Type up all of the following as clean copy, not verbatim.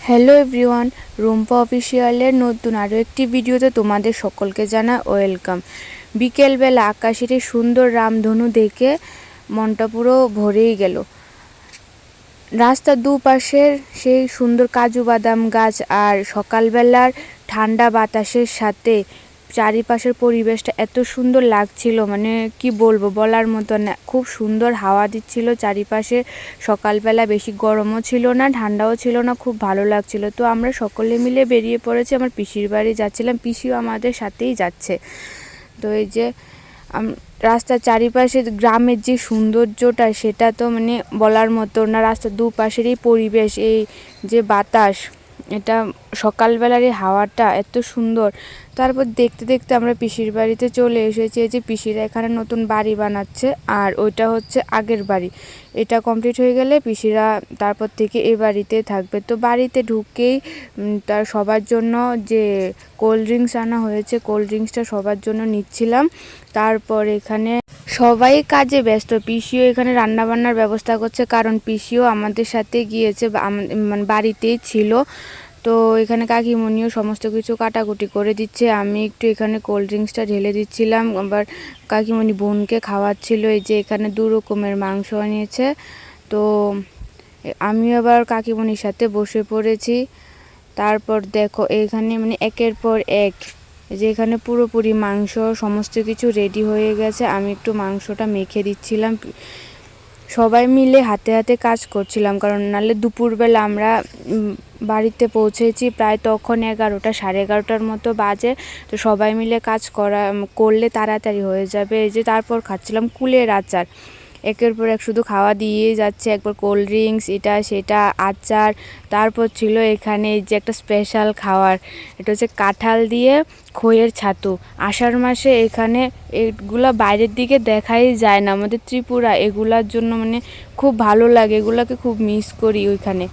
Hello everyone, Rumpa অফিসিয়ালের নতুন আরও একটি ভিডিওতে তোমাদের সকলকে জানা ওয়েলকাম। বিকেলবেলা আকাশের এই সুন্দর রামধনু দেখে মনটা পুরো ভরেই গেল। রাস্তার দুপাশের সেই সুন্দর কাজু বাদাম গাছ আর সকালবেলার ঠান্ডা বাতাসের সাথে চারিপাশের পরিবেশটা এত সুন্দর লাগছিল, মানে কি বলবো, বলার মতো না। খুব সুন্দর হাওয়া দিচ্ছিল চারিপাশে। সকালবেলা বেশি গরমও ছিল না, ঠান্ডাও ছিল না, খুব ভালো লাগছিল। তো আমরা সকলে মিলে বেরিয়ে পড়েছি, আমার পিসির বাড়ি যাচ্ছিলাম, পিসিও আমাদের সাথেই যাচ্ছে। তো এই যে রাস্তার চারিপাশে গ্রামের যে সৌন্দর্যটা, সেটা তো মানে বলার মতো না। রাস্তার দুপাশেরই পরিবেশ, এই যে বাতাস, এটা সকালবেলার এই হাওয়াটা এত সুন্দর। তারপর দেখতে দেখতে আমরা পিসির বাড়িতে চলে এসেছি। এই যে পিসিরা এখানে নতুন বাড়ি বানাচ্ছে, আর ওইটা হচ্ছে আগের বাড়ি। এটা কমপ্লিট হয়ে গেলে পিসিরা তারপর থেকে এই বাড়িতে থাকবে। তো বাড়িতে ঢুকেই তার সবার জন্য যে কোল্ড ড্রিঙ্কস আনা হয়েছে, কোল্ড ড্রিঙ্কসটা সবার জন্য নিচ্ছিলাম। তারপর এখানে সবাই কাজে ব্যস্ত, পিসিও এখানে রান্নাবান্নার ব্যবস্থা করছে, কারণ পিসিও আমাদের সাথে গিয়েছে, মানে বাড়িতেই ছিল। তো এখানে কাকিমণিও সমস্ত কিছু কাটাকুটি করে দিচ্ছে, আমি একটু এখানে কোল্ড ড্রিঙ্কসটা ঢেলে দিচ্ছিলাম, আবার কাকিমণি বোনকে খাওয়াচ্ছিল। এই যে এখানে 2 রকমের মাংস আনিয়েছে, তো আমি আবার কাকিমণির সাথে বসে পড়েছি। তারপর দেখো এখানে মানে একের পর এক, যে এখানে পুরোপুরি মাংস সমস্ত কিছু রেডি হয়ে গেছে। আমি একটু মাংসটা মেখে দিচ্ছিলাম, সবাই মিলে হাতে হাতে কাজ করছিলাম, কারণ নাহলে দুপুরবেলা আমরা বাড়িতে পৌঁছেছি প্রায় তখন 11টা, 11:30টার মতো বাজে। তো সবাই মিলে কাজ করলে তাড়াতাড়ি হয়ে যাবে। এই যে তারপর খাচ্ছিলাম কুলের আচার, একের পর এক শুধু খাওয়া দিয়ে যাচ্ছে, একবার কোল্ড ড্রিঙ্কস, এটা সেটা, আচার। তারপর ছিল এখানে এই যে একটা স্পেশাল খাবার, এটা হচ্ছে কাঁঠাল দিয়ে খইয়ের ছাতু। আষাঢ় মাসে এখানে এগুলা বাইরের দিকে দেখাই যায় না, আমাদের ত্রিপুরা এগুলার জন্য মানে খুব ভালো লাগে, এগুলাকে খুব মিস করি ওইখানে।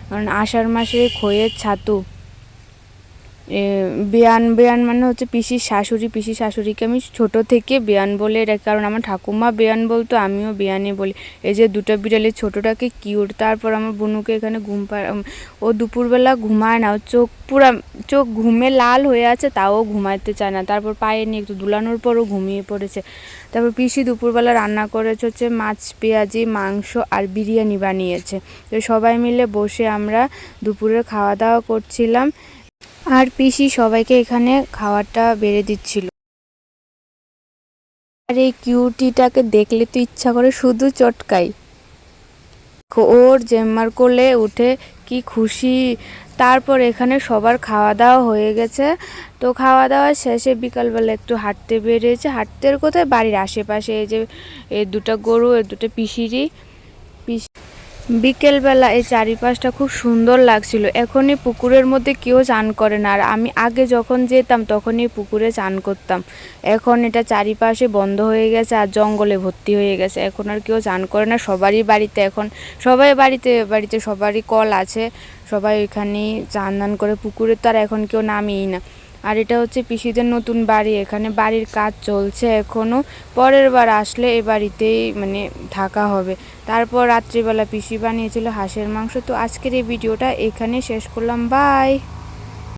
কারণ আষাঢ় মাসে খইয়ের ছাতু, বেয়ান, বেয়ান মানে হচ্ছে পিসির শাশুড়ি, পিসির শাশুড়িকে আমি ছোট থেকে বেয়ান বলে ডাকি, কারণ আমার ঠাকুমা বেয়ান বলতো, আমিও বেয়ানই বলি। এই যে 2টা বিড়ালের ছোটোটাকে কিউট। তারপর আমার বোনুকে এখানে ও দুপুরবেলা ঘুমায় না, চোখ ঘুমে লাল হয়ে আছে, তাও ঘুমাইতে চায় না। তারপর পায়ে নিয়ে একটু দুলানোর পরও ঘুমিয়ে পড়েছে। তারপর পিসি দুপুরবেলা রান্না করেছে হচ্ছে মাছ, পেঁয়াজি, মাংস আর বিরিয়ানি বানিয়েছে। তো সবাই মিলে বসে আমরা দুপুরের খাওয়া দাওয়া করছিলাম, আর পিসি সবাইকে এখানে খাওয়াটা বেড়ে দিচ্ছিল। আর এই কিউটিটাকে দেখলে তো ইচ্ছা করে শুধু চটকাই। ওর জেম্মার কোলে উঠে কি খুশি। তারপর এখানে সবার খাওয়া দাওয়া হয়ে গেছে। তো খাওয়া দাওয়া শেষে বিকালবেলা একটু হাঁটতে বেরিয়েছে। হাঁটতে কোথায়, বাড়ির আশেপাশে। এই যে এই 2টা গরু, এই 2টা পিসিরই। বিকেলবেলা এই চারিপাশটা খুব সুন্দর লাগছিল। এখনই পুকুরের মধ্যে কেউ চান করে না, আর আমি আগে যখন যেতাম তখনই পুকুরে চান করতাম। এখন এটা চারিপাশে বন্ধ হয়ে গেছে আর জঙ্গলে ভর্তি হয়ে গেছে, এখন আর কেউ চান করে না। সবারই বাড়িতে এখন, সবাই বাড়িতে বাড়িতে সবারই কল আছে, সবাই ওইখানেই চান দান করে, পুকুরে তো আর এখন কেউ নামেই না। আর এটা হচ্ছে পিসিদের নতুন বাড়ি, এখানে বাড়ির কাজ চলছে এখনও, পরের বার আসলে এ বাড়িতেই মানে থাকা হবে। তারপর রাত্রিবেলা পিসি বানিয়েছিল হাঁসের মাংস। তো আজকের এই ভিডিওটা এখানে শেষ করলাম, বাই।